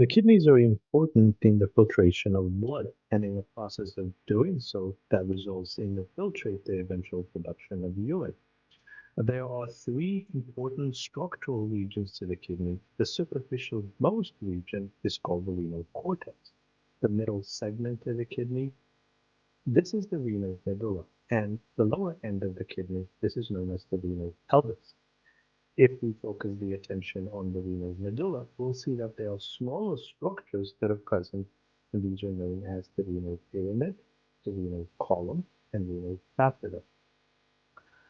The kidneys are important in the filtration of blood, and in the process of doing so, that results in the eventual production of urine. There are three important structural regions to the kidney. The superficial most region is called the renal cortex. The middle segment of the kidney, this is the renal medulla, and the lower end of the kidney, this is known as the renal pelvis. If we focus the attention on the renal medulla, we'll see that there are smaller structures that are present, and these are known as the renal pyramid, the renal column, and renal catheter.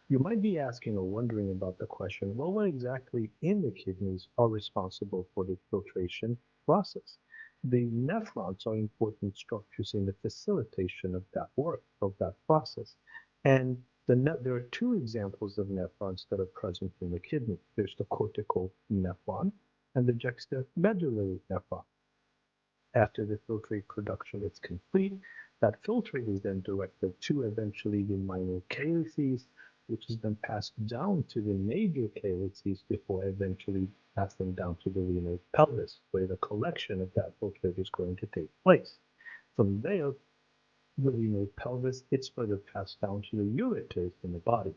You might be asking or wondering about the question, well, what exactly in the kidneys are responsible for the filtration process? The nephrons are important structures in the facilitation of that work, of that process. And there are two examples of nephrons that are present in the kidney. There's the cortical nephron and the juxtamedullary nephron. After the filtrate production is complete, that filtrate is then directed to eventually the minor calyces, which is then passed down to the major calyces before eventually passing down to the renal pelvis, where the collection of that filtrate is going to take place. From there, the renal pelvis, it's further passed down to the ureters in the body.